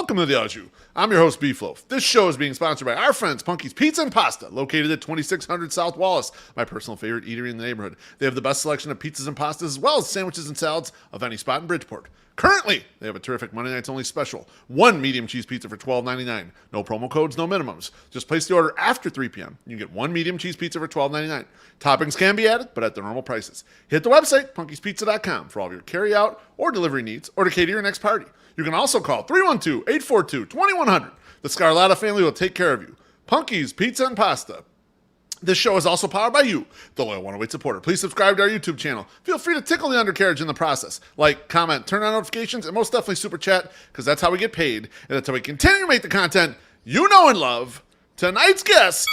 Welcome to the Au Jus. I'm your host, Beefloaf. This show is being sponsored by our friends Punky's Pizza and Pasta, located at 2600 South Wallace, my personal favorite eatery in the neighborhood. They have the best selection of pizzas and pastas, as well as sandwiches and salads of any spot in Bridgeport. Currently, they have a terrific Monday Nights Only special. One medium cheese pizza for $12.99. No promo codes, no minimums. Just place the order after 3 p.m. You can get one medium cheese pizza for $12.99. Toppings can be added, but at the normal prices. Hit the website, punkyspizza.com, for all of your carry-out or delivery needs, or to cater your next party. You can also call 312-842-2100. The Scarlatta family will take care of you. Punky's Pizza and Pasta. This show is also powered by you, the loyal 108 supporter. Please subscribe to our YouTube channel. Feel free to tickle the undercarriage in the process. Like, comment, turn on notifications, and most definitely super chat, because that's how we get paid, and that's how we continue to make the content you know and love. Tonight's guest...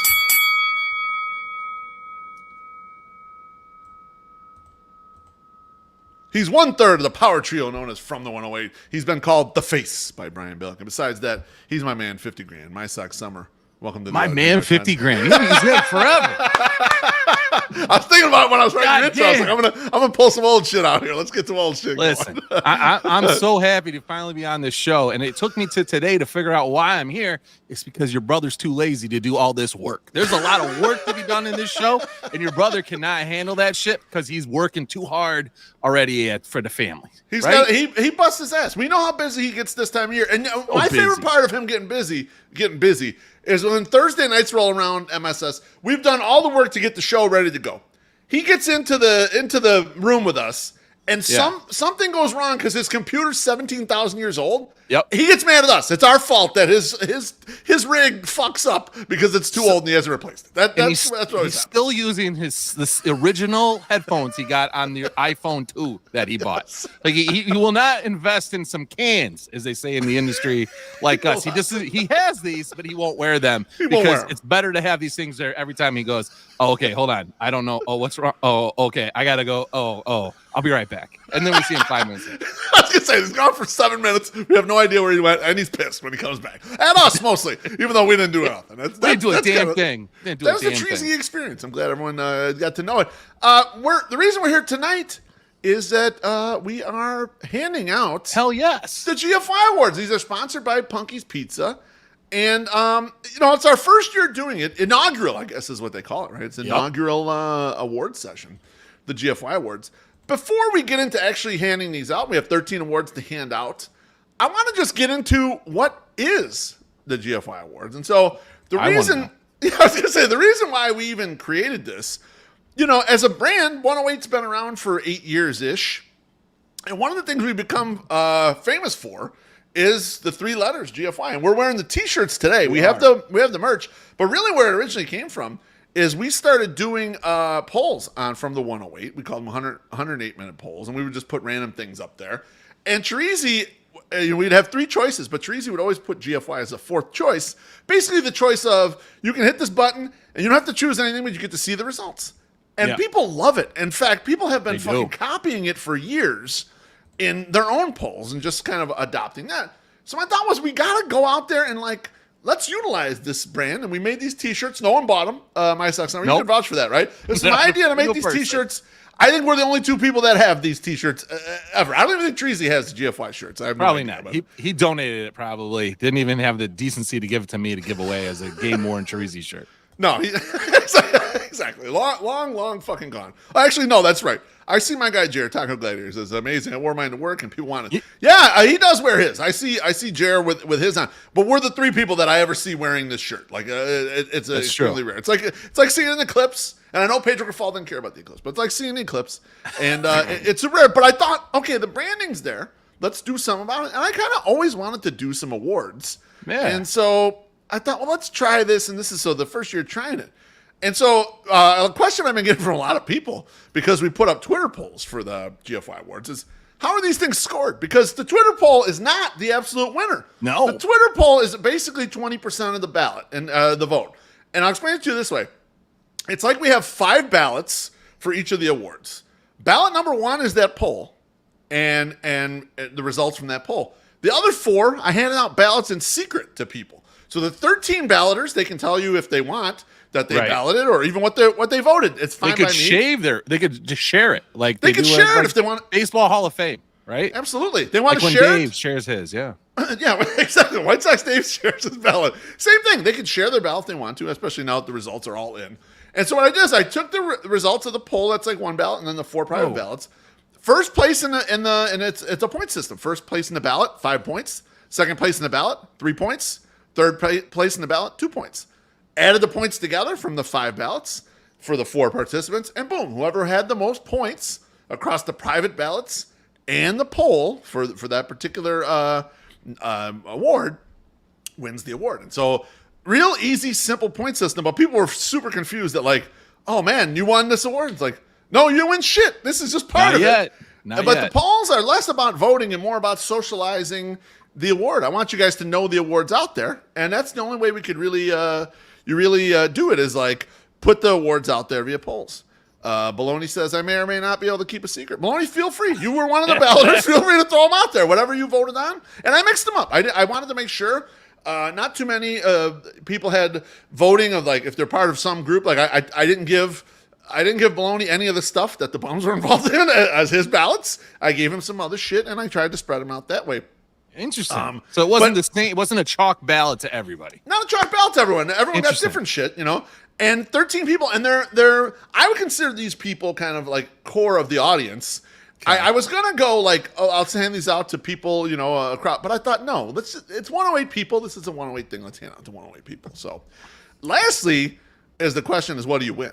He's one-third of the power trio known as From the 108. He's been called The Face by Brian Billick. And besides that, he's my man, 50 grand. MySoxSummer. Welcome to the My man, 50 grand. He's in forever. I was thinking about it when I was writing the intro. I was like, I'm gonna pull some old shit out here. Let's get some old shit Listen, going. I'm so happy to finally be on this show. And it took me to today to figure out why I'm here. It's because your brother's too lazy to do all this work. There's a lot of work to be done in this show. And your brother cannot handle that shit because he's working too hard already for the family. He's right? he busts his ass. We know how busy he gets this time of year. And my favorite part of him getting busy is when Thursday nights roll around MSS, we've done all the work to get the show ready to go. He gets into the room with us, and something goes wrong because his computer's 17,000 years old. Yep. He gets mad at us. It's our fault that his rig fucks up because it's too old and he hasn't replaced it. That's what he's still using this original headphones he got on the iPhone 2 that he bought. Like he will not invest in some cans, as they say in the industry, like us. He has these, but he won't wear them because it's better to have these things there every time he goes. Oh, okay, hold on. I don't know. Oh, what's wrong? Oh, okay. I gotta go. Oh, I'll be right back. And then we see him 5 minutes later. I was gonna say he's gone for 7 minutes. We have no idea where he went, and he's pissed when he comes back. And us mostly, even though we didn't do nothing. We didn't do a damn thing. That was the Treasy experience. I'm glad everyone got to know it. The reason we're here tonight is that we are handing out the GFY Awards. These are sponsored by Punky's Pizza. And, it's our first year doing it. Inaugural, I guess, is what they call it, right? It's an inaugural award session, the GFY Awards. Before we get into actually handing these out, we have 13 awards to hand out. I want to just get into what is the GFY Awards. And so the reason why we even created this, as a brand, 108's been around for 8 years-ish. And one of the things we've become famous for is the 3 letters GFY, and we're wearing the T-shirts today. We have the merch, but really where it originally came from is we started doing polls on From the 108. We called them 108-minute polls, and we would just put random things up there. And Treasy, we'd have 3 choices, but Treasy would always put GFY as a 4th choice. Basically, the choice of you can hit this button, and you don't have to choose anything, but you get to see the results. And people love it. In fact, people have been fucking copying it for years in their own polls and just kind of adopting that. So my thought was we got to go out there and let's utilize this brand. And we made these T-shirts. No one bought them. MySoxSummer. You can vouch for that, right? It was my idea to make these T-shirts. I think we're the only 2 people that have these T-shirts ever. I don't even think Treasy has GFY shirts. I have probably not. He donated it probably. Didn't even have the decency to give it to me to give away as a Game Worn Treasy shirt. No, exactly. Long fucking gone. Actually, no, that's right. I see my guy Jared Taco Gladiators is amazing. I wore mine to work, and people want it. Yeah, he does wear his. I see Jared with his on. But we're the 3 people that I ever see wearing this shirt. It's extremely rare. It's like seeing an eclipse. And I know Pedro Grafal didn't care about the eclipse, but it's like seeing the eclipse. And it's rare. But I thought, okay, the branding's there. Let's do something about it. And I kind of always wanted to do some awards. Yeah. And so I thought, well, let's try this. And this is the first year trying it. And so a question I've been getting from a lot of people, because we put up Twitter polls for the GFY Awards, is how are these things scored? Because the Twitter poll is not the absolute winner. No. The Twitter poll is basically 20% of the ballot and the vote. And I'll explain it to you this way. It's like we have 5 ballots for each of the awards. Ballot number 1 is that poll and the results from that poll. The other 4, I handed out ballots in secret to people. So the 13 balloters, they can tell you if they want that they balloted or even what they voted. It's fine by me. They could just share it. Like they could share it if they want. Baseball Hall of Fame. right? Absolutely. They want Like to when share Dave it. shares his, yeah. Yeah, exactly. White Sox Dave shares his ballot. Same thing. They can share their ballot if they want to, especially now that the results are all in. And so what I did is I took the results of the poll. That's like one ballot, and then the 4 private ballots. First place and it's a point system. First place in the ballot, 5 points. Second place in the ballot, 3 points. Third place in the ballot, 2 points. Added the points together from the 5 ballots for the 4 participants, and boom, whoever had the most points across the private ballots and the poll for that particular award wins the award. And so real easy, simple point system, but people were super confused that like, oh man, you won this award. It's like, no, you win shit. This is just part of it. But the polls are less about voting and more about socializing the award. I want you guys to know the award's out there, and that's the only way we could really, do it is like put the awards out there via polls. Baloney says, I may or may not be able to keep a secret. Baloney, feel free. You were one of the balloters. Feel free to throw them out there, whatever you voted on. And I mixed them up. I wanted to make sure not too many people had voting of like if they're part of some group. Like I didn't give Baloney any of the stuff that the Bums were involved in as his ballots. I gave him some other shit, and I tried to spread them out that way. Interesting. So it wasn't the same. It wasn't a chalk ballot to everybody. Not a chalk ballot to everyone. Everyone got different shit, you know. And 13 people, and they're. I would consider these people kind of like core of the audience. Okay. I was gonna go like, oh, I'll hand these out to people, you know, a crowd. But I thought, no, it's 108 people. This is a 108 thing. Let's hand out to 108 people. So, lastly, is the question is, what do you win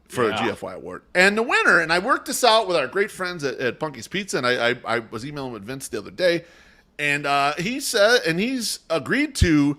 for a GFY award? And the winner, and I worked this out with our great friends at Punky's Pizza, and I was emailing with Vince the other day. And he said, and he's agreed to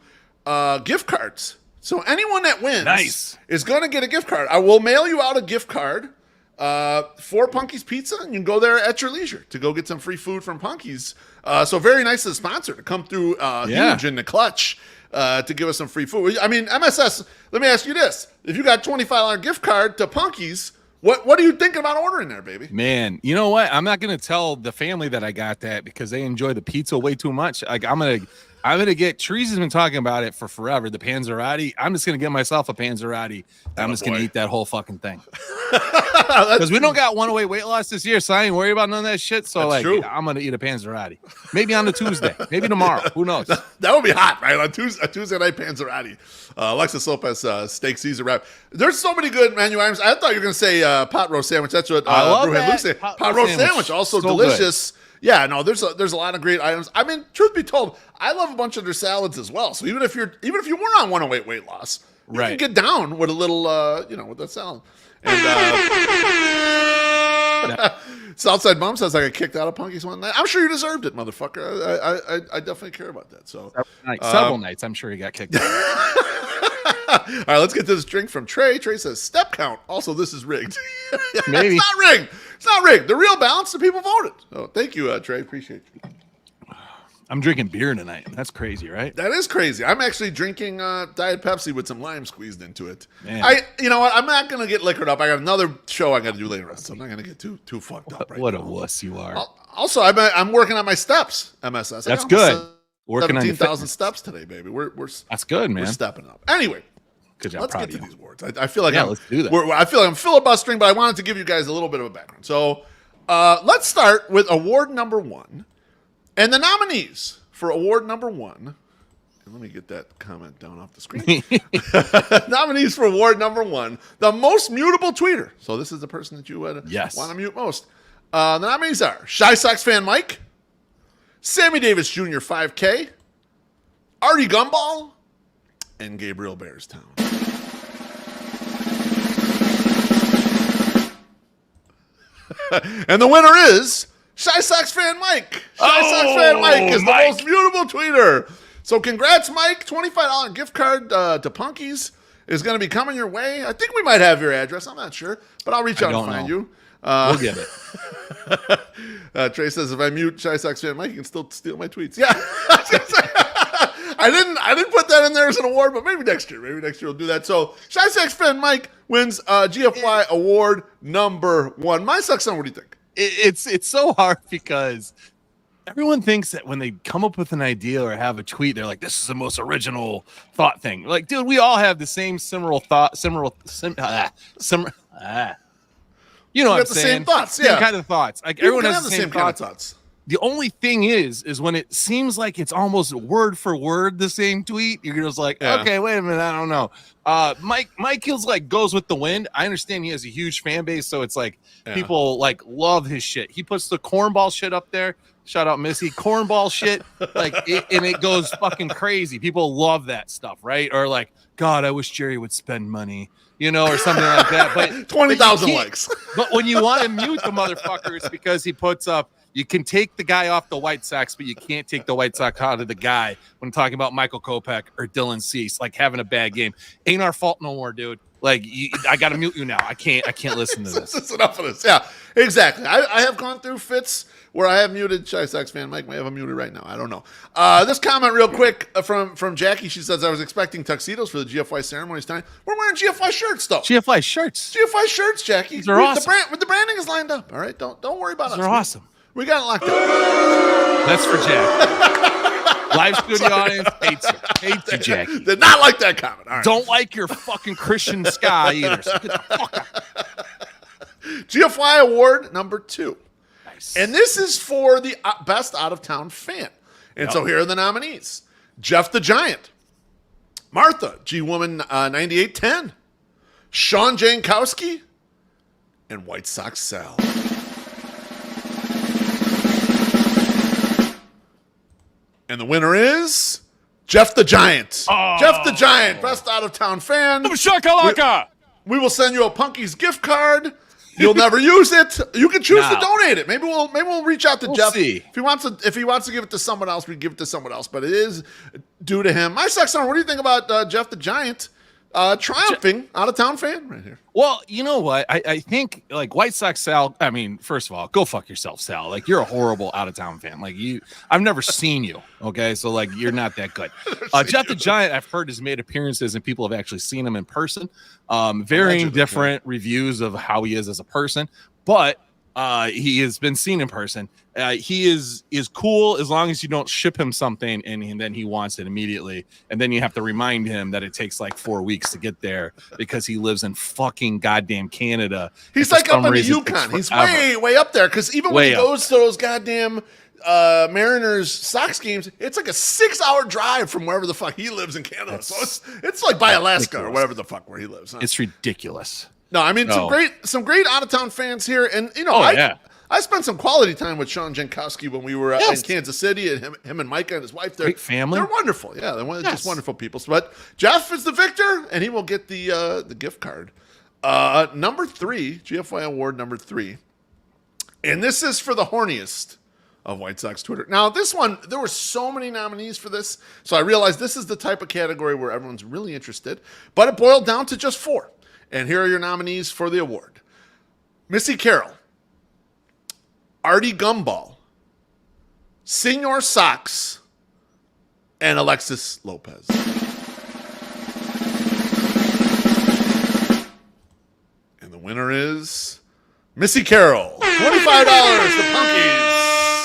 gift cards. So anyone that wins is going to get a gift card. I will mail you out a gift card for Punky's Pizza, and you can go there at your leisure to go get some free food from Punky's. So very nice of the sponsor to come through huge in the clutch to give us some free food. I mean, MSS, let me ask you this. If you got a $25 gift card to Punky's, what are you thinking about ordering there, baby? Man, you know what? I'm not going to tell the family that I got that because they enjoy the pizza way too much. Like I'm gonna get. Trees has been talking about it for forever. The Panzerotti. I'm just gonna get myself a Panzerotti. I'm just gonna eat that whole fucking thing. Because we don't got 108 weight loss this year, so I ain't worried about none of that shit. So like, I'm gonna eat a Panzerotti. Maybe on a Tuesday. Maybe tomorrow. Who knows? That would be hot, right? On Tuesday night Panzerotti. Alexis Lopez steak Caesar wrap. There's so many good menu items. I thought you were gonna say pot roast sandwich. That's what Brewhead Luke said. Pot roast sandwich also so delicious. Good. Yeah, no, there's a lot of great items. I mean, truth be told, I love a bunch of their salads as well. So even if you weren't on 108 weight loss, you can get down with a little, with that salad. And Southside Mom says I got kicked out of Punky's one night. I'm sure you deserved it, motherfucker. I definitely care about that. So several nights, I'm sure he got kicked out. All right, let's get this drink from Trey. Trey says step count. Also, this is rigged. Maybe it's not rigged. It's not rigged. The real balance, the people voted. So thank you, Trey. Appreciate you. I'm drinking beer tonight. That's crazy, right? That is crazy. I'm actually drinking Diet Pepsi with some lime squeezed into it. Man. You know what? I'm not gonna get liquored up. I got another show I got to do later on, so I'm not gonna get too fucked up. Right what now. A wuss you are. Also, I'm working on my steps. MSS. That's good. Working on 17,000 steps today, baby. We're that's good, man. We're stepping up. Anyway. Good job. Let's get to these awards. I feel like let's do that. I feel like I'm filibustering, but I wanted to give you guys a little bit of a background. So let's start with award number 1. And the nominees for award number 1. And let me get that comment down off the screen. Nominees for award number 1. The most mutable tweeter. So this is the person that you would want to mute most. The nominees are Shy Sox fan Mike, Sammy Davis Jr. 5K, Artie Gumball, and Gabriel Bearstown. And the winner is Shy Sox fan Mike. Sox fan Mike is the most mutable tweeter. So congrats, Mike. $25 gift card to Punky's is going to be coming your way. I think we might have your address. I'm not sure, but I'll reach out and find you. We'll get it. Trey says if I mute Shy Sox fan Mike, you can still steal my tweets. Yeah. I didn't put that in there as an award, but maybe next year. Maybe next year we'll do that. So Shy Sox fan Mike wins GFY Award number 1. MySoxSummer, what do you think? It's so hard because everyone thinks that when they come up with an idea or have a tweet, they're like, this is the most original thought thing. Like, dude, we all have the same similar thought, you know what I'm saying? Same thoughts, same kind of thoughts. Like everyone has the same kind of thoughts. The only thing is when it seems like it's almost word for word the same tweet, you're just like, okay, wait a minute, I don't know. Mike Hill's like goes with the wind. I understand he has a huge fan base, so it's like people like love his shit. He puts the cornball shit up there. Shout out Missy, cornball shit, and it goes fucking crazy. People love that stuff, right? Or like, God, I wish Jerry would spend money, or something like that. But 20,000 likes. But when you want to mute the motherfucker, it's because he puts up. You can take the guy off the White Sox, but you can't take the White Sox out of the guy when talking about Michael Kopech or Dylan Cease, like having a bad game. Ain't our fault no more, dude. Like, I got to mute you now. I can't listen to this. It's enough of this. Yeah, exactly. I have gone through fits where I have muted Chi Sox fan Mike. May have him muted right now. I don't know. This comment real quick from Jackie. She says, I was expecting tuxedos for the GFY ceremonies tonight. We're wearing GFY shirts, though. GFY shirts. GFY shirts, Jackie. These are awesome. The branding is lined up. All right, don't worry about us. They're awesome. We got it locked up. That's for Jack. Live studio audience hates you, Jack. Did not like that comment. All right. Don't like your fucking Christian Sky either. So get the fuck out. GFY Award number 2. Nice. And this is for the best out-of-town fan. And so here are the nominees. Jeff the Giant. Martha, G-Woman 9810. Sean Jankowski. And White Sox Sal. And the winner is Jeff the Giant. Oh. Jeff the Giant, best out-of-town fan. Shakalaka! We will send you a Punky's gift card. You'll never use it. You can choose to donate it. Maybe we'll reach out to Jeff. See. If he wants to give it to someone else, we give it to someone else. But it is due to him. MySoxSummer, what do you think about Jeff the Giant triumphing out-of-town fan right here? Well, you know what? I think like White Sox Sal. I mean, first of all, go fuck yourself, Sal. Like you're a horrible out-of-town fan. Like I've never seen you. Okay, so like you're not that good. Jeff the Giant, I've heard, has made appearances and people have actually seen him in person. Varying different reviews of how he is as a person, but he has been seen in person. He is cool as long as you don't ship him something and then he wants it immediately. And then you have to remind him that it takes like 4 weeks to get there because he lives in fucking goddamn Canada. He's like up in the Yukon. He's way up there because even when he goes to those goddamn Mariners Sox games, it's like a 6-hour drive from wherever the fuck he lives in Canada. So it's like by Alaska or whatever the fuck where he lives. Huh? It's ridiculous. No, I mean some great out of town fans here, and I spent some quality time with Sean Jankowski when we were in Kansas City, and him and Micah and his wife. Great family. They're wonderful. Yeah, they're just wonderful people. But Jeff is the victor, and he will get the gift card. Number 3, GFY Award number 3, and this is for the horniest of White Sox Twitter. Now, this one, there were so many nominees for this, so I realized this is the type of category where everyone's really interested, but it boiled down to just 4. And here are your nominees for the award. Missy Carroll, Artie Gumball, Senor Sox, and Alexis Lopez. And the winner is Missy Carroll. $25 to Punkies.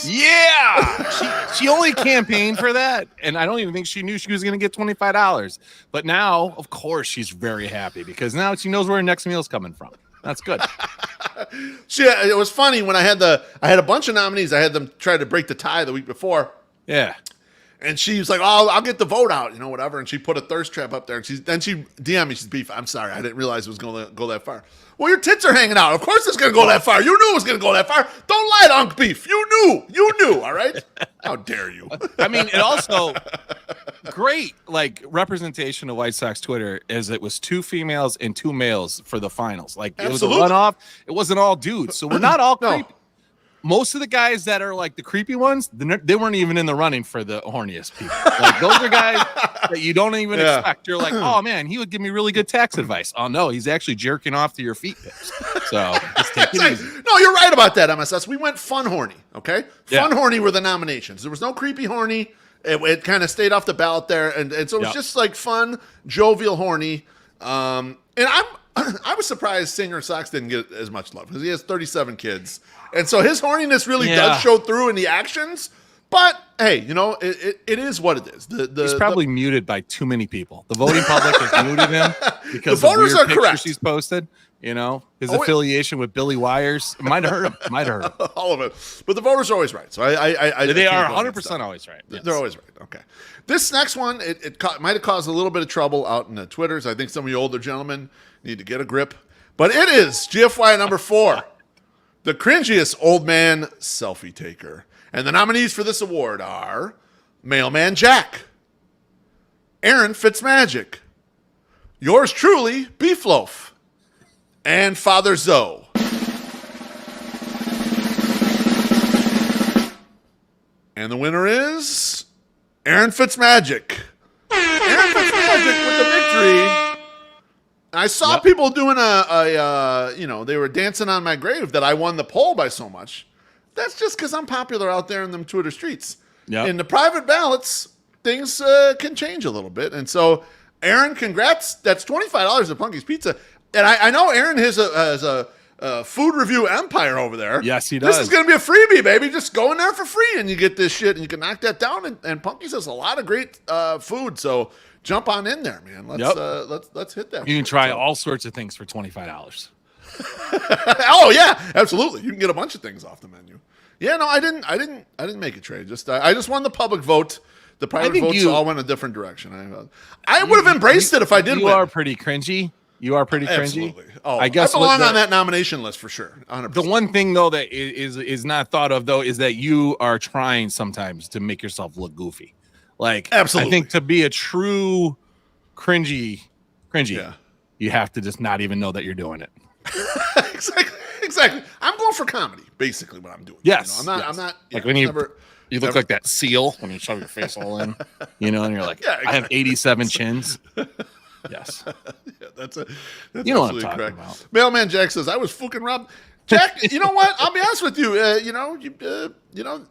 Yeah, she only campaigned for that, and I don't even think she knew she was going to get $25. But now, of course, she's very happy because now she knows where her next meal's coming from. That's good. It was funny when I had a bunch of nominees. I had them try to break the tie the week before. Yeah. And she was like, "Oh, I'll get the vote out, whatever." And she put a thirst trap up there. And she DM'd me. She's beef. I'm sorry, I didn't realize it was going to go that far. Well, your tits are hanging out. Of course it's going to go that far. You knew it was going to go that far. Don't lie to Unc Beef. You knew. All right. How dare you? I mean, it also great representation of White Sox Twitter is it was 2 females and 2 males for the finals. Like it was a runoff. It wasn't all dudes, so we're not all creepy. Most of the guys that are like the creepy ones, they weren't even in the running for the horniest people. Like those are guys that you don't even expect. You're like, oh man, he would give me really good tax advice. Oh no, he's actually jerking off to your feet pics. So just take it easy. No, you're right about that, MSS. We went fun horny, okay? Fun horny were the nominations. There was no creepy horny. It kind of stayed off the ballot there, and so it was just like fun, jovial horny. And I was surprised Senor Sox didn't get as much love because he has 37 kids. And so his horniness really does show through in the actions. But, hey, it is what it is. He's probably muted by too many people. The voting public has muted him because the voters of weird are correct. She's posted. You know, his Oh, affiliation with Billy Wires might hurt him. Might hurt him. All of it. But the voters are always right. So They are can't go 100% always right. Yes. They're always right. Okay. This next one, it might have caused a little bit of trouble out in the Twitters. I think some of you older gentlemen need to get a grip. But it is GFY number 4, the cringiest old man selfie taker. And the nominees for this award are Mailman Jack, Aaron Fitzmagic, yours truly, Beefloaf, and Father Zoe. And the winner is Aaron Fitzmagic. Aaron Fitzmagic with the victory. I saw people doing they were dancing on my grave that I won the poll by so much. That's just because I'm popular out there in them Twitter streets. Yep. In the private ballots, things can change a little bit. And so, Aaron, congrats. That's $25 at Punky's Pizza. And I know Aaron has a food review empire over there. Yes, he does. This is going to be a freebie, baby. Just go in there for free and you get this shit and you can knock that down. And Punky's has a lot of great food. So jump on in there, man. Let's hit that. You can try all sorts of things for $25. Oh yeah, absolutely. You can get a bunch of things off the menu. Yeah, no, I didn't make a trade. I just won the public vote. The private votes all went a different direction. I would have embraced it if I did win. You are pretty cringy. Absolutely. Oh, I guess I belong on that nomination list for sure. 100%. The one thing though that is not thought of though is that you are trying sometimes to make yourself look goofy. Like, absolutely. I think to be a true cringy, yeah. You have to just not even know that you're doing it. Exactly. I'm going for comedy, basically what I'm doing. Yes. I'm not. Like when you look like that seal when you shove your face all in, and you're like, yeah, exactly. I have 87 chins. Yes. Yeah, that's you know what I'm talking about. Mailman Jack says, I was fucking robbed. Jack, you know what? I'll be honest with you.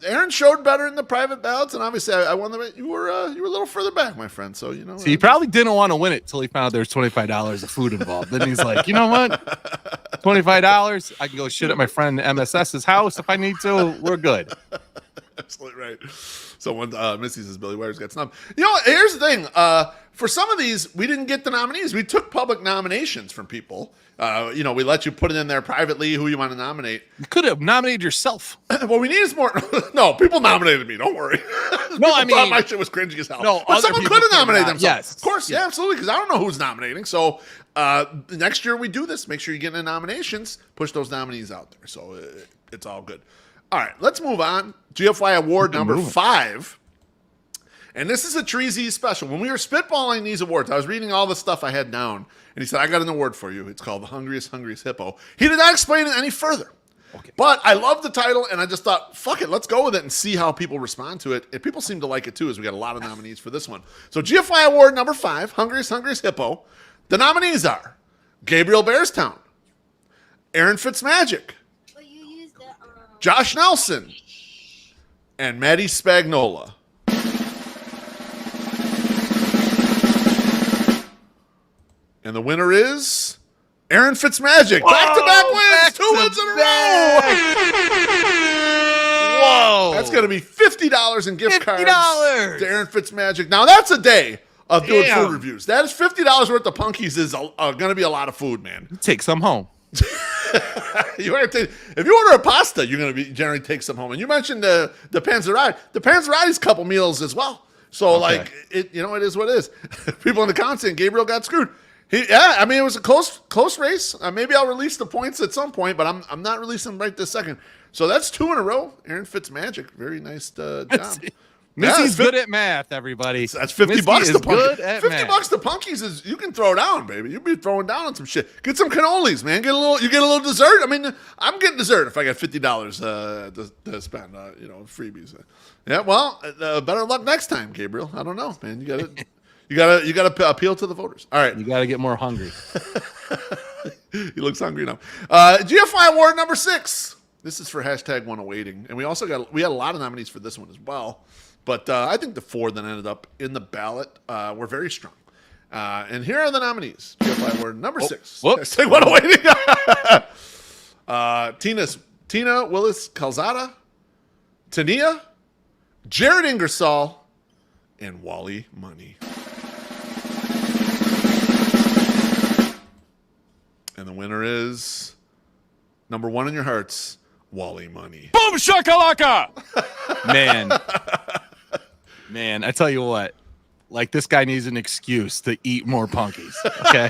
Aaron showed better in the private ballots, and obviously I won the. You were a little further back, my friend. So So he probably didn't want to win it till he found out there's $25 of food involved. Then he's like, you know what? $25. I can go shit at my friend MSS's house if I need to. We're good. Absolutely right. Someone, Missy says Billy Wires got snubbed. Here's the thing. For some of these, we didn't get the nominees. We took public nominations from people. We let you put it in there privately who you want to nominate. You could have nominated yourself. What we need is more. No, people nominated me. Don't worry. No, I mean, thought my shit was cringy as hell. No, but someone could have nominated themselves. Yes, of course. Yeah, absolutely. Because I don't know who's nominating. So next year we do this. Make sure you get in nominations. Push those nominees out there. So it's all good. All right, let's move on. GFY Award number 5. And this is a Treasy special. When we were spitballing these awards, I was reading all the stuff I had down, and he said, I got an award for you. It's called The Hungriest Hippo. He did not explain it any further. Okay. But I love the title, and I just thought, fuck it, let's go with it and see how people respond to it. And people seem to like it, too, as we got a lot of nominees for this one. So GFY Award number 5, Hungriest Hippo. The nominees are Gabriel Bearstown, Aaron Fitzmagic, Josh Nelson, and Maddie Spagnola. And the winner is Aaron Fitzmagic. Back-to-back wins. 2 wins in a row. Whoa. That's going to be $50 in gift cards $50 to Aaron Fitzmagic. Now, that's a day of doing food reviews. That is $50 worth of Punkies is going to be a lot of food, man. Take some home. If you order a pasta, you're going to generally take some home. And you mentioned the Panzerotti. The Panzerotti's couple meals as well. So, it is what it is. People in the comments saying Gabriel got screwed. It was a close race. Maybe I'll release the points at some point, but I'm not releasing them right this second. So that's 2 in a row. Aaron Fitzmagic, very nice job. Missy's good at math, everybody. That's $50 to Punkies. $50 to Punkies is you can throw down, baby. You'll be throwing down on some shit. Get some cannolis, man. You get a little dessert. I mean, I'm getting dessert if I got $50 to spend. Freebies. Yeah, well, better luck next time, Gabriel. I don't know, man. You gotta appeal to the voters. All right. You gotta get more hungry. He looks hungry now. GFY Award number 6. This is for #1awaiting. And we had a lot of nominees for this one as well. But I think the 4 that ended up in the ballot were very strong. And here are the nominees. GFY Award number 6. #1awaiting. Tina Willis Calzada, Tania, Jared Ingersoll, and Wally Money. And the winner is number 1 in your hearts, Wally Money. Boom shakalaka! Man, I tell you what, like this guy needs an excuse to eat more Punkies. Okay.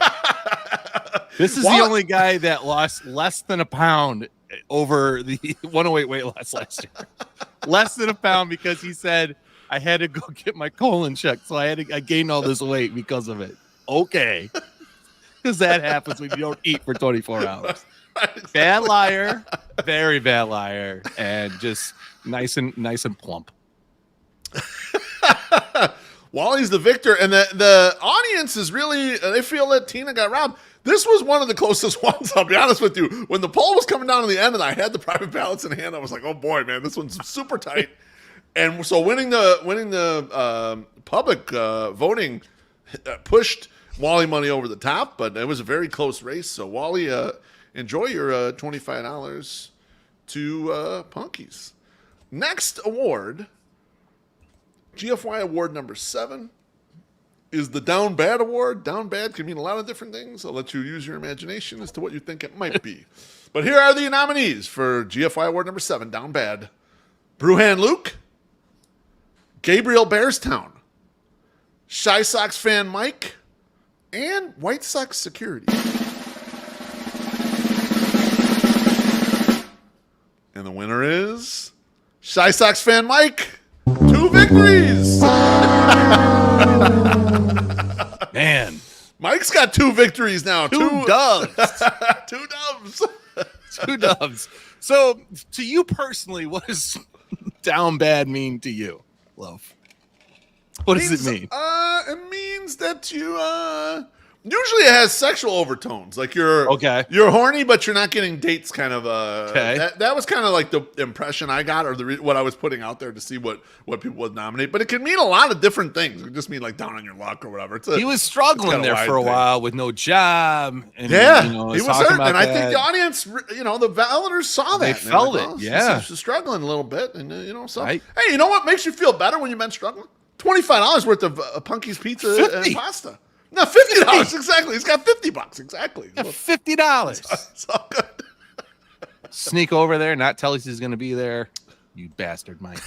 This is the only guy that lost less than a pound over the 108 weight loss last year. Less than a pound because he said, I had to go get my colon checked. So I gained all this weight because of it. Okay. Because that happens when you don't eat for 24 hours. Bad liar, very bad liar, and just nice and plump. Wally's the victor, and the audience is really, they feel that Tina got robbed. This was one of the closest ones, I'll be honest with you. When the poll was coming down to the end and I had the private ballots in hand, I was like, oh boy, man, this one's super tight. And so winning the public voting pushed Wally Money over the top, but it was a very close race. So Wally, enjoy your $25 to Punkies. Next award, GFY Award number 7, is the Down Bad Award. Down Bad can mean a lot of different things. I'll let you use your imagination as to what you think it might be. But here are the nominees for GFY Award number 7, Down Bad. Brewhan Luke, Gabriel Bearstown, Shy Sox fan Mike, and White Sox security. And the winner is Shy Sox fan Mike. 2 victories. Man, Mike's got 2 victories now. 2 dubs. 2 dubs. 2 dubs. So, to you personally, what does down bad mean to you, Love? What does it mean? It means that you usually it has sexual overtones. Like you're horny, but you're not getting dates. Kind of. That was kind of like the impression I got, or what I was putting out there to see what people would nominate. But it can mean a lot of different things. It could just mean like down on your luck or whatever. He was struggling there for a while with no job. And, he was hurting, and I think the audience, the voters saw that. They felt it. Yeah, he's struggling a little bit, and so right. Hey, you know what makes you feel better when you've been struggling? $25 worth of Punky's pizza 50. and pasta. No, $50 exactly. He's got $50 exactly. Yeah, $50. It's all good. Sneak over there, not tell us he's going to be there. You bastard, Mike.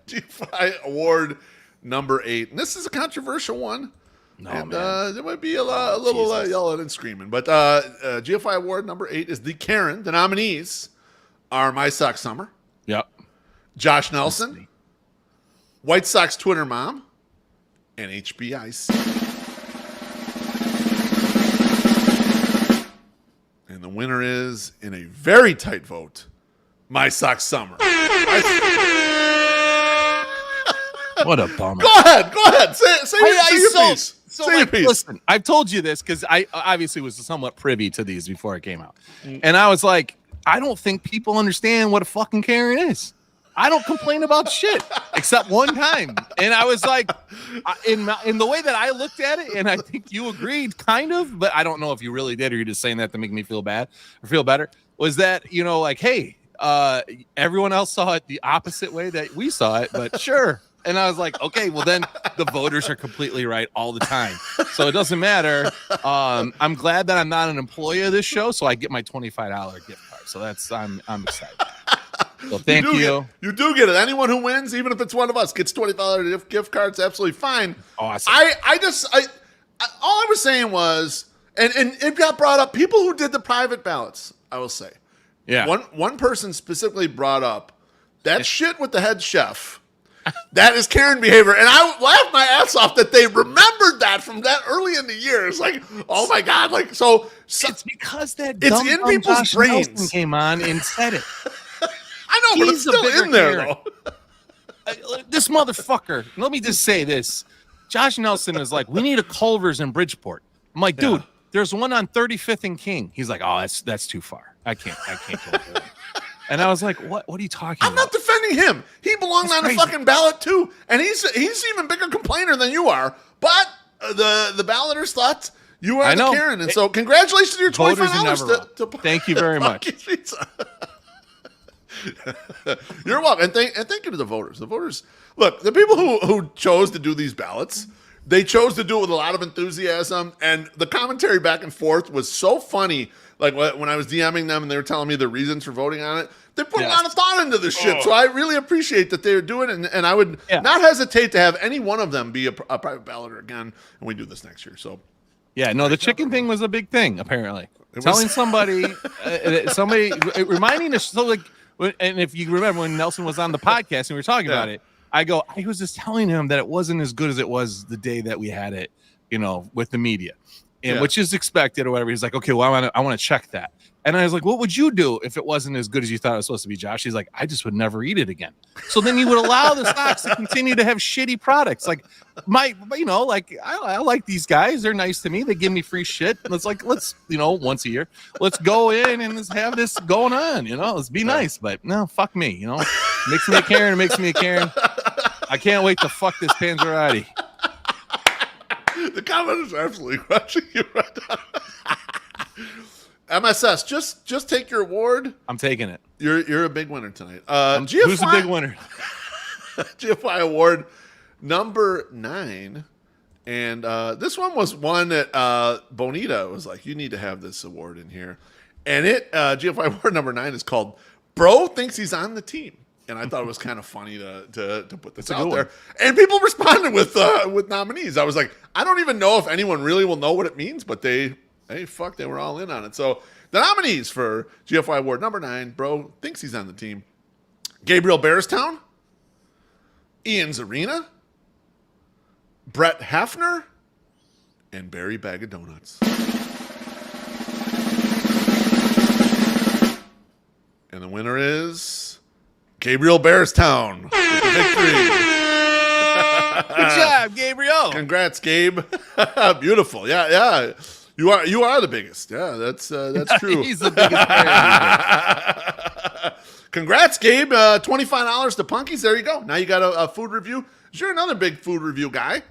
GFY Award number 8, and this is a controversial one. No, and, man. there might be a little yelling and screaming, but GFY Award number 8 is the Karen. The nominees are MySoxSummer. Yep. Josh Nelson, White Sox Twitter mom, and HBIC. And the winner is, in a very tight vote, MySoxSummer. What a bummer. Go ahead. Say your piece. So like, listen, I've told you this because I obviously was somewhat privy to these before it came out. And I was like, I don't think people understand what a fucking Karen is. I don't complain about shit except one time. And I was like, in the way that I looked at it, and I think you agreed kind of, but I don't know if you really did or you're just saying that to make me feel bad or feel better, was that, like, hey, everyone else saw it the opposite way that we saw it, but sure. And I was like, okay, well then the voters are completely right all the time. So it doesn't matter. I'm glad that I'm not an employee of this show, so I get my $25 gift card. So I'm excited. So thank you. You do get it. Anyone who wins, even if it's one of us, gets $25 gift cards. Absolutely fine. Awesome. All I was saying was, and it got brought up. People who did the private ballots, I will say, yeah. One person specifically brought up that shit with the head chef. That is Karen behavior, and I laughed my ass off that they remembered that from that early in the year. It's like, oh my god, like so it's because that it's in people's Josh brains. Nelson came on and said it. I know, but it's still in there though. This motherfucker. Let me just say this: Josh Nelson is like, we need a Culver's in Bridgeport. I'm like, dude, there's one on 35th and King. He's like, oh, that's too far. I can't go there. And I was like, what are you talking about? I'm not defending him. He belonged on the fucking ballot too. And he's even bigger complainer than you are. But the balloters thought you are the Karen. And so congratulations to your $25 to thank you very much. You're welcome. And thank you to the voters. The voters, look, the people who chose to do these ballots, they chose to do it with a lot of enthusiasm, and the commentary back and forth was so funny. Like when I was DMing them and they were telling me the reasons for voting on it, they put a lot of thought into this shit. So I really appreciate that they were doing it, and I would not hesitate to have any one of them be a private balloter again, and we do this next year. So. Yeah, no, the chicken thing was a big thing, apparently. Telling somebody, reminding us, so like, and if you remember when Nelson was on the podcast and we were talking about it, I was just telling him that it wasn't as good as it was the day that we had it, with the media, and which is expected or whatever. He's like, okay, well, I want to check that. And I was like, what would you do if it wasn't as good as you thought it was supposed to be, Josh? He's like, I just would never eat it again. So then you would allow the stocks to continue to have shitty products. Like I like these guys. They're nice to me. They give me free shit. Let's once a year, let's go in and let's have this going on, let's be nice. But no, fuck me, makes me a Karen. It makes me a Karen. I can't wait to fuck this Panzerotti. The comment is absolutely crushing you right now. MSS, just take your award. I'm taking it. You're a big winner tonight. GFY, who's the big winner? GFY Award number 9. And this one was one that Bonita was like, you need to have this award in here. And GFY Award number 9 is called Bro Thinks He's on the Team. And I thought it was kind of funny to put this out there. And people responded with nominees. I was like, I don't even know if anyone really will know what it means, but they were all in on it. So the nominees for GFY Award number 9, Bro Thinks He's on the Team. Gabriel Bearstown, Ian Zarina, Brett Hafner, and Barry Bag of Donuts. And the winner is Gabriel Bearstown with the victory. Good job, Gabriel. Congrats, Gabe. Beautiful. Yeah. You are the biggest. Yeah, that's true. He's the biggest player. Congrats, Gabe. $25 to Punky's. There you go. Now you got a food review. You're another big food review guy.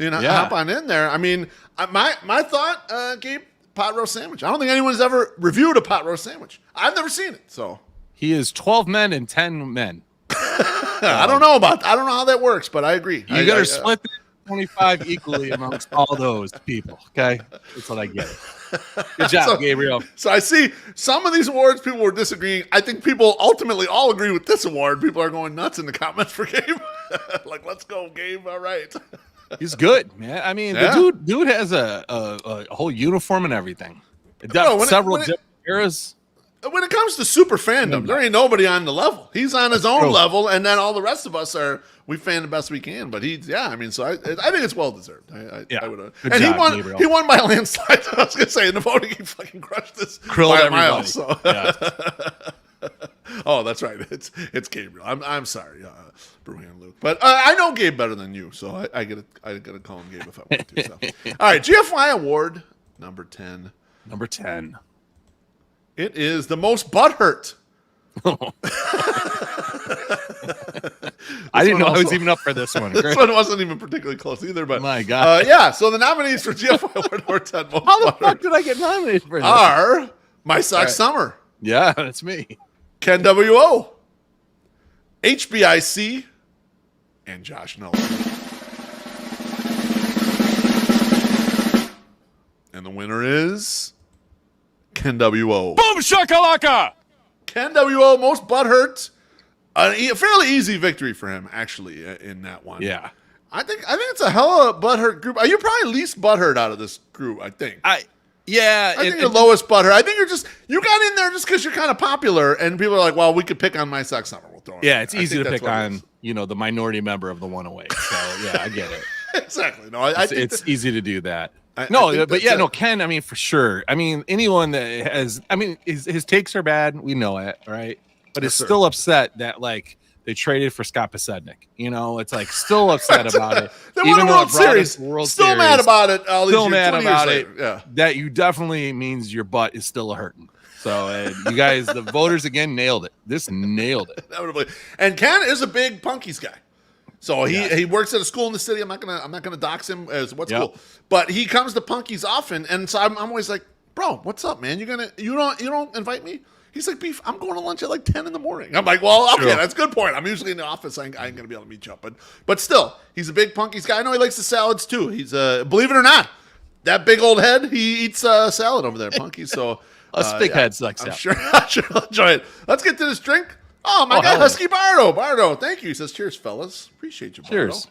Hop on in there. I mean, my thought, Gabe, pot roast sandwich. I don't think anyone's ever reviewed a pot roast sandwich. I've never seen it. So he is 12 men and 10 men. I don't know how that works, but I agree. You got to split the 25 equally amongst all those people. Okay, that's what I get. Good job, Gabriel. So I see some of these awards people were disagreeing. I think people ultimately all agree with this award. People are going nuts in the comments for Gabe. Like, let's go, Gabe. All right. He's good, man. I mean, the dude has a whole uniform and everything. Several different eras. When it comes to super fandom, there ain't nobody on the level. He's on his own level, and then all the rest of us we fan the best we can. But so I think it's well deserved. I would. And he won by a landslide. I was gonna say in the voting, he fucking crushed this by a mile. So. Yeah. Oh, that's right. It's Gabriel. I'm sorry, Bruhan Luke, but I know Gabe better than you, so I gotta call him Gabe if I want to. So. All right, GFY Award number 10. Number 10. It is the most butthurt. I didn't know I was even up for this one. This one wasn't even particularly close either. But my God, So the nominees for GFY Award number 10 most How the butthurt fuck did I get nominated for this? Are MySoxSummer. Yeah, that's me. Ken W.O., HBIC, and Josh Nolan. And the winner is Ken W.O. Boom shakalaka! Ken W.O. most butthurt. A fairly easy victory for him, actually, in that one. Yeah. I think it's a hell of a butthurt group. You're probably least butthurt out of this group, I think. I think you're lowest butthurt. I think you got in there just because you're kind of popular, and people are like, well, we could pick on MySoxSummer. We'll throw it. Yeah, it's easy to pick on, the minority member of the one away. So, yeah, I get it. Exactly. No, it's easy to do that. Ken, I mean, for sure. I mean, anyone that has, his takes are bad. We know it, right? But it's still upset that, they traded for Scott Pasednik. It's still upset about it. They won a World Series. Still mad about it. Still mad about it. Yeah. That you definitely means your butt is still a hurting. So you guys, the voters again, nailed it. This nailed it. And Ken is a big Punky's guy. So he works at a school in the city. I'm not gonna dox him as what's cool, but he comes to Punky's often, and so I'm always like, bro, what's up, man? You don't invite me? He's like, Beef, I'm going to lunch at like 10 in the morning. I'm like, well, okay, Sure. that's a good point. I'm usually in the office. I ain't going to be able to meet you up. But still, he's a big Punky's guy. I know he likes the salads too. He's, believe it or not, that big old head, he eats salad over there, Punky. So Us big heads like I'm salad. sure I'll enjoy it. Let's get to this drink. Oh, my guy, hell yeah. Husky Bardo. Bardo, thank you. He says, cheers, fellas. Appreciate you, Bardo. Cheers.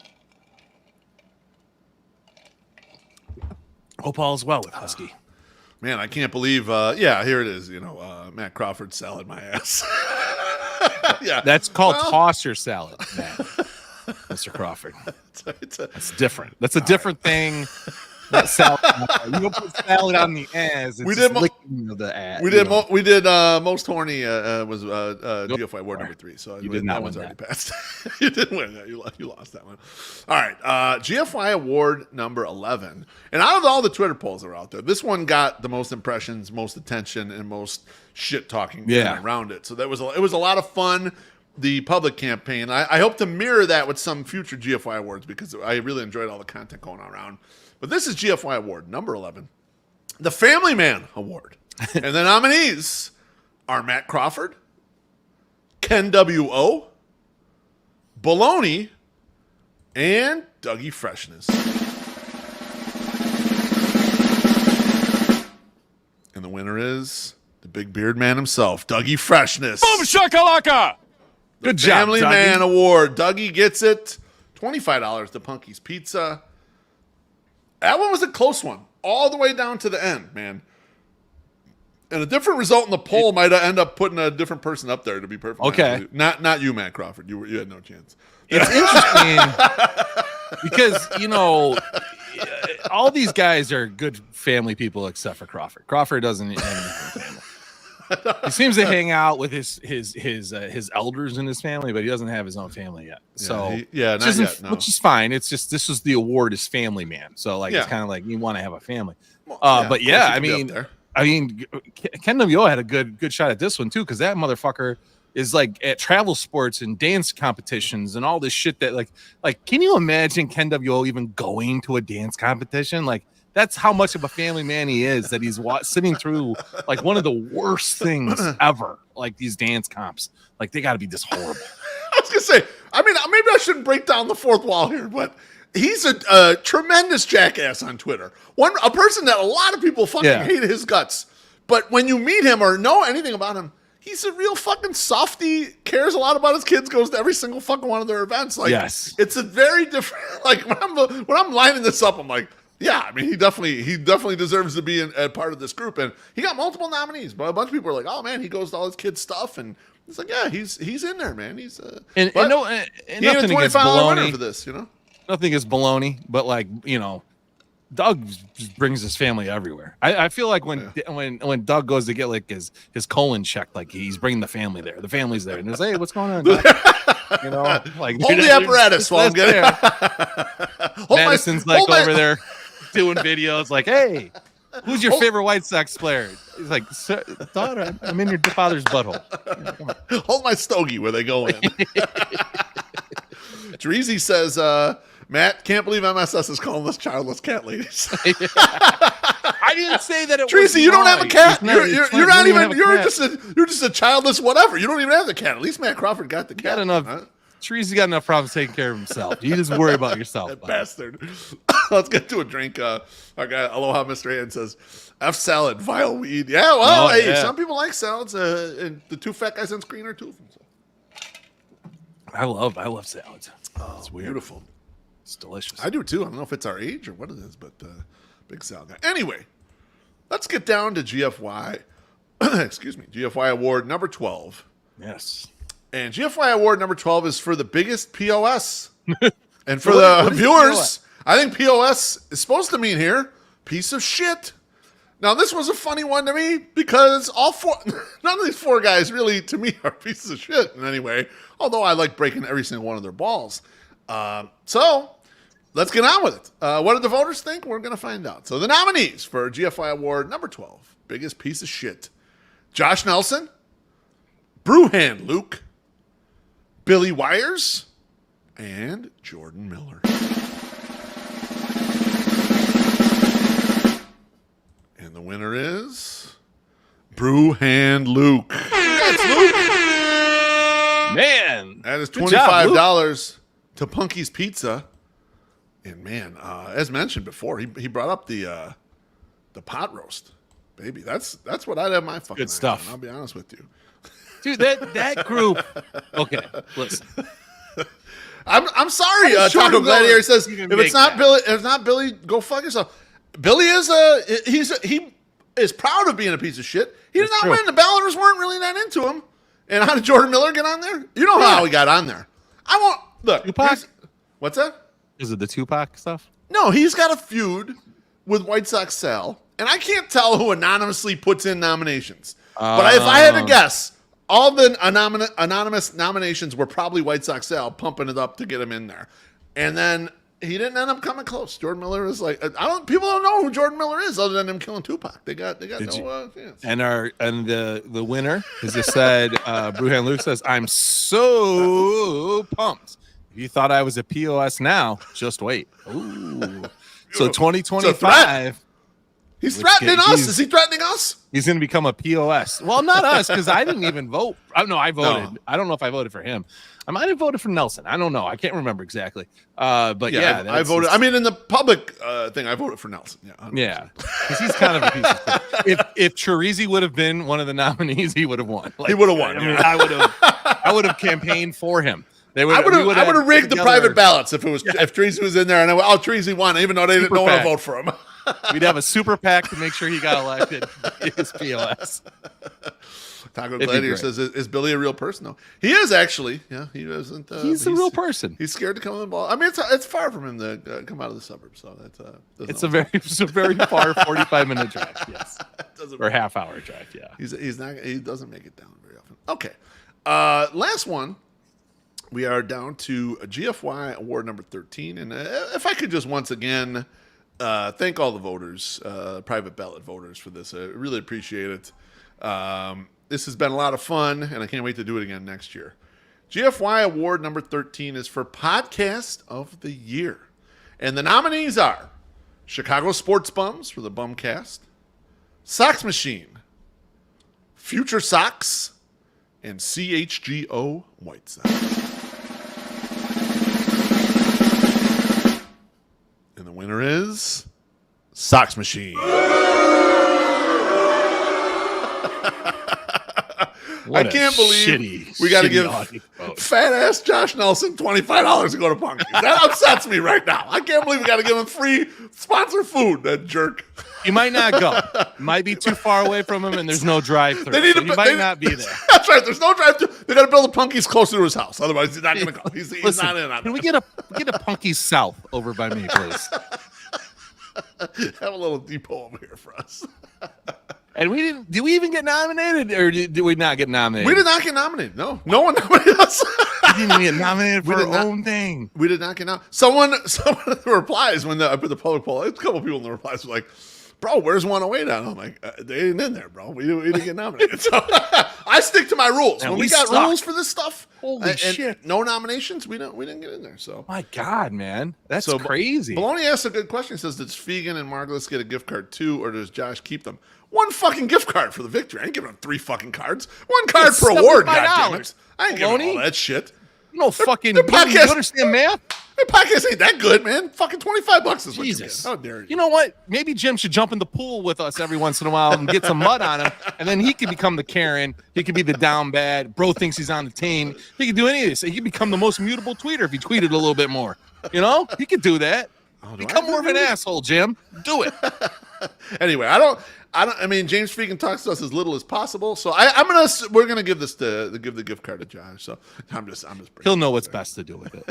Hope all is well with Husky. Man, I can't believe, yeah, here it is. Matt Crawford salad my ass. Yeah. That's called tosser salad, Matt. Mr. Crawford. It's a, That's different. That's a different thing. Not salad. You don't put salad on the ass. We did licking of the ass. we did most horny was GFY Award number 3. So You did not that win one's that. already passed. You didn't win that. You lost that one. All right, GFY Award number 11. And out of all the Twitter polls that are out there, this one got the most impressions, most attention, and most shit talking around it. So it was a lot of fun. The public campaign. I hope to mirror that with some future GFY awards because I really enjoyed all the content going around. But this is GFY Award number 11, the Family Man Award. And the nominees are Matt Crawford, Ken W.O., Baloney, and Dougie Freshness. And the winner is the big beard man himself, Dougie Freshness. Boom shakalaka! Good job, Family Dougie. Man Award. Dougie gets it. $25 to Punky's Pizza. That one was a close one, all the way down to the end, man. And a different result in the poll might end up putting a different person up there, to be perfect. Okay. Not you, Matt Crawford. You had no chance. It's interesting because, all these guys are good family people except for Crawford. Crawford doesn't have any family. He seems to hang out with his elders in his family, but he doesn't have his own family yet. So not yet. No. Which is fine. It's just this was the award is Family Man, so it's kind of like you want to have a family. Well, But yeah, of course you can be up there. I mean, Ken W.O. had a good shot at this one too, because that motherfucker is like at travel sports and dance competitions and all this shit that like can you imagine Ken W.O. even going to a dance competition? Like that's how much of a family man he is, that he's sitting through like one of the worst things ever, like these dance comps. Like they got to be just horrible. I was gonna say, I mean, maybe I shouldn't break down the fourth wall here, but he's a tremendous jackass on Twitter. A person that a lot of people fucking hate his guts. But when you meet him or know anything about him, he's a real fucking softy, cares a lot about his kids, goes to every single fucking one of their events. Like, yes. It's a very different, like when I'm lining this up, I'm like, yeah, I mean, he definitely deserves to be a part of this group. And he got multiple nominees, but a bunch of people are like, oh man, he goes to all his kids' stuff. And it's like, yeah, he's in there, man. He's and he nothing ain't a against $25 winner baloney for this, Nothing against baloney, but Doug just brings his family everywhere. I feel like when Doug goes to get like his colon checked, like he's bringing the family there. The family's there, and it's hey, what's going on, Doug? Like hold the apparatus while I'm getting. Madison's over there doing videos, like, hey, who's your favorite White Sox player? He's like, daughter, I'm in your father's butthole. Hold my stogie where they go in. Dreezy says, Matt, can't believe MSS is calling us childless cat ladies. I didn't say that it was Tracy, you don't have a cat. You're You're just a childless whatever. You don't even have the cat. At least Matt Crawford got the cat. got enough. Huh? Treesy's got enough problems taking care of himself. You just worry about yourself. That bastard. Let's get to a drink. Our guy, Aloha Mr. Ann says, F salad, vile weed. Yeah, well, some people like salads. And the two fat guys on screen are two of them. So. I love salads. Oh, it's weird. Beautiful. It's delicious. I do too. I don't know if it's our age or what it is, but big salad guy. Anyway, let's get down to GFY. Excuse me. GFY Award number 12. Yes. And GFY Award number 12 is for the biggest POS. And for the viewers, POS? I think POS is supposed to mean here, piece of shit. Now, this was a funny one to me because none of these four guys really, to me, are pieces of shit in any way, although I like breaking every single one of their balls. So, let's get on with it. What did the voters think? We're going to find out. So, the nominees for GFY Award number 12, biggest piece of shit. Josh Nelson, Brewhand Luke, Billy Wires, and Jordan Miller. And the winner is Brewhand Luke. man. That is Good job, $25 to Punky's Pizza. And man, as mentioned before, he brought up the pot roast, baby. That's what I'd have my fucking Good stuff. on, I'll be honest with you, dude. That group. Okay, listen. I'm sorry, I'm sure Taco Gladiator says you if can it's make not Billy, go fuck yourself. Billy is he is proud of being a piece of shit. He did That's not true. win. The ballots weren't really that into him. And how did Jordan Miller get on there? You know how he got on there. I won't look. Tupac? What's that? Is it the Tupac stuff? No, he's got a feud with White Sox Sal, and I can't tell who anonymously puts in nominations. But if I had to guess, all the anonymous nominations were probably White Sox Sal pumping it up to get him in there. And then he didn't end up coming close. Jordan Miller is like, people don't know who Jordan Miller is other than him killing Tupac. They got no chance. And the winner, as I said, Bruhan Luke says, I'm so pumped. If you thought I was a POS now, just wait. Ooh. So 2025. He's threatening us. Is he threatening us? He's going to become a POS. Well, not us, because I didn't even vote. No, I voted. No. I don't know if I voted for him. I might have voted for Nelson. I don't know. I can't remember exactly. But yeah, I voted. I mean, in the public thing, I voted for Nelson. Yeah, 100%. Yeah, because he's kind of a piece of shit. If Chirizi would have been one of the nominees, he would have won. He would have won. I mean, I would have campaigned for him. I would have rigged the private ballots if Treasy was in there, and Treasy won, even though they didn't know how to vote for him. We'd have a super PAC to make sure he got elected. His POS. Taco Gladiator says, "Is Billy a real person? Though he is actually. Yeah, he isn't. He's a real person. He's scared to come on the ball. I mean, it's far from him to come out of the suburbs. So that's a very far 45-minute drive. Yes, or half-hour drive. Yeah, he doesn't make it down very often. Okay, last one. We are down to a GFY Award number 13. And if I could just once again thank all the voters, private ballot voters for this. I really appreciate it. This has been a lot of fun, and I can't wait to do it again next year. GFY Award number 13 is for Podcast of the Year. And the nominees are Chicago Sports Bums for the Bumcast, Sox Machine, Future Sox, and CHGO White Sox. And the winner is Sox Machine. I can't believe we got to give fat ass Josh Nelson $25 to go to Punky. That upsets me right now. I can't believe we got to give him free sponsor food. That jerk. You might not go. Might be too far away from him, and there's no drive-through. So you might not be there. That's right. There's no drive-through. They got to build a Punky's closer to his house. Otherwise, he's not going to go. He's not in on it. Can we get a Punky's South over by me, please? Have a little depot over here for us. And we didn't. Did we even get nominated, or did we not get nominated? We did not get nominated. No one nominated us. We didn't get nominated for our own thing. We did not get nominated. Someone in the replies when I put the public poll. A couple people in the replies were like, "Bro, where's 108 at?" I'm like, "They ain't in there, bro. We didn't get nominated." So I stick to my rules. Man, when we got rules for this stuff, holy shit, no nominations. We didn't get in there. So my God, man, that's crazy. Baloney asked a good question. He says, "Does Fegan and Margulis get a gift card too, or does Josh keep them?" One fucking gift card for the victory. I ain't giving them 3 fucking cards. One card per award, goddammit. I ain't giving all that shit. No fucking podcast. You understand math? Their podcast ain't that good, man. Fucking $25 is what Jesus. you get. How dare you? You know what? Maybe Jim should jump in the pool with us every once in a while and get some mud on him, and then he could become the Karen. He could be the down bad. Bro thinks he's on the team. He could do any of this. He could become the most mutable tweeter if he tweeted a little bit more. You know? He could do that. Become more of an asshole, Jim. Do it. Anyway, I mean, James Fegan talks to us as little as possible, so we're gonna give this give the gift card to Josh. So I'm just he'll know what's best to do with it.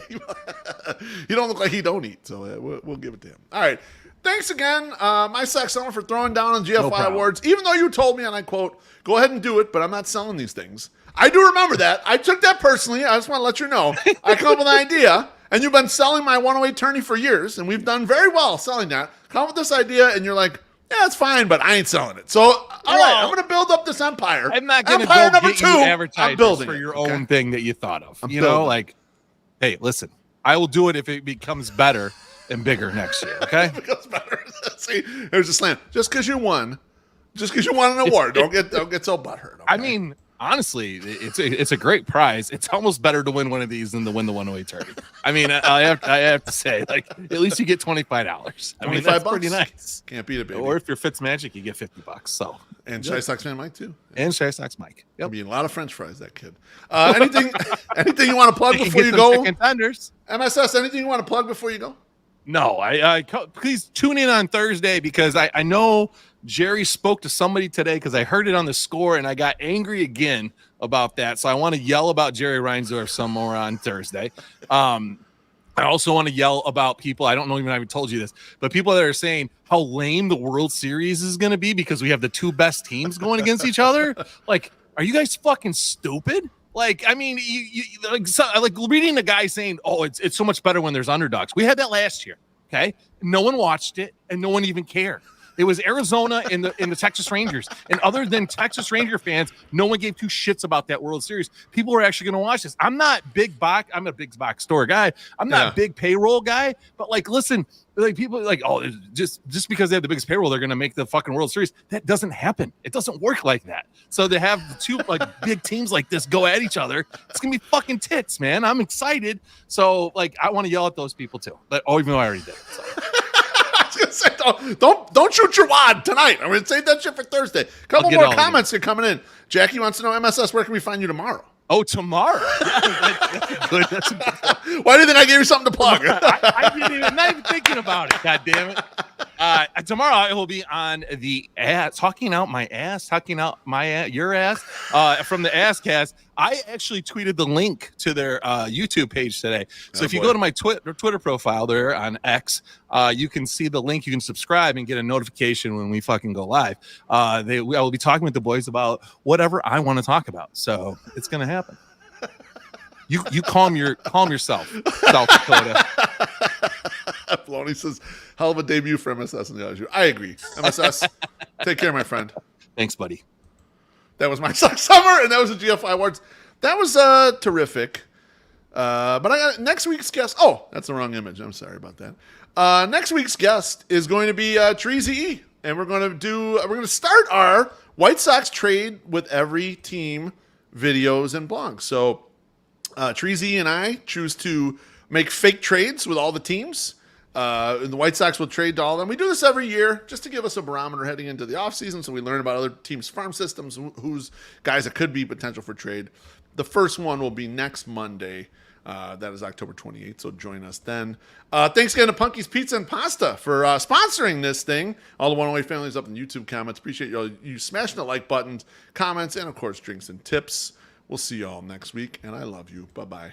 You don't look like he don't eat, so we'll give it to him. All right, thanks again, MySoxSummer, for throwing down on GFY Awards. Even though you told me, and I quote, "Go ahead and do it," but I'm not selling these things. I do remember that. I took that personally. I just want to let you know. I come up with an idea. And you've been selling my 108 tourney for years, and we've done very well selling that. Come up with this idea, and you're like, yeah, it's fine, but I ain't selling it. So, all right, I'm going to build up this empire. I'm not going to go number get you advertisers for your own thing that you thought of. You know, like, hey, listen, I will do it if it becomes better and bigger next year, okay? It becomes better. See, there's a slam. Just because you won an award, don't get so butthurt. Okay? I mean, honestly, it's a great prize. It's almost better to win one of these than to win the 108 turkey. I mean, I have to say, like, at least you get $25. I mean, that's pretty nice. Can't beat it, baby. Or if you're Fitzmagic, you get $50. So and Shy Sox fan Mike too. And Shy Sox Mike. Yep. Eating a lot of French fries, that kid. Anything you want to plug before you go? MSS, anything you want to plug before you go? No, please tune in on Thursday because I know Jerry spoke to somebody today because I heard it on the score and I got angry again about that. So I want to yell about Jerry Reinsdorf some more on Thursday. I also want to yell about people. I don't know even I told you this, but people that are saying how lame the World Series is going to be because we have the two best teams going against each other. Like, are you guys fucking stupid? Like, I mean, you like reading the guy saying, "Oh, it's so much better when there's underdogs." We had that last year. Okay, no one watched it, and no one even cared. It was Arizona and the Texas Rangers. And other than Texas Ranger fans, no one gave two shits about that World Series. People were actually going to watch this. I'm not big box. I'm a big box store guy. I'm not a big payroll guy. But like, listen, like people like, oh, just because they have the biggest payroll, they're going to make the fucking World Series. That doesn't happen. It doesn't work like that. So to have the two like big teams like this go at each other, it's going to be fucking tits, man. I'm excited. So like, I want to yell at those people too. But even though I already did. So. Say, don't shoot your wad tonight. I'm going to save that shit for Thursday. A couple more comments are coming in. Jackie wants to know, MSS, where can we find you tomorrow? Oh, tomorrow? Yeah, that's good. That's a good. Why do you think I gave you something to plug? I'm not even thinking about it. God damn it. Tomorrow I will be on the ass, talking out your ass from the Ass Cast. I actually tweeted the link to their YouTube page today. So if you go to my Twitter profile there on X, you can see the link. You can subscribe and get a notification when we fucking go live. I will be talking with the boys about whatever I want to talk about. So it's going to happen. You calm yourself, South Dakota. Maloney says, hell of a debut for MSS in the Au Jus. I agree. MSS, take care, my friend. Thanks, buddy. That was MySoxSummer, and that was the GFY Awards. That was terrific. But I got next week's guest. Oh, that's the wrong image. I'm sorry about that. Next week's guest is going to be Treasy E, and we're going to start our White Sox trade with every team videos and blogs. So Treasy and I choose to make fake trades with all the teams. And the White Sox will trade to all of them. We do this every year just to give us a barometer heading into the offseason so we learn about other teams' farm systems, who's guys that could be potential for trade. The first one will be next Monday. That is October 28th, so join us then. Thanks again to Punky's Pizza and Pasta for sponsoring this thing. All the 108 families up in YouTube comments. Appreciate you smashing the like buttons, comments, and, of course, drinks and tips. We'll see you all next week, and I love you. Bye-bye.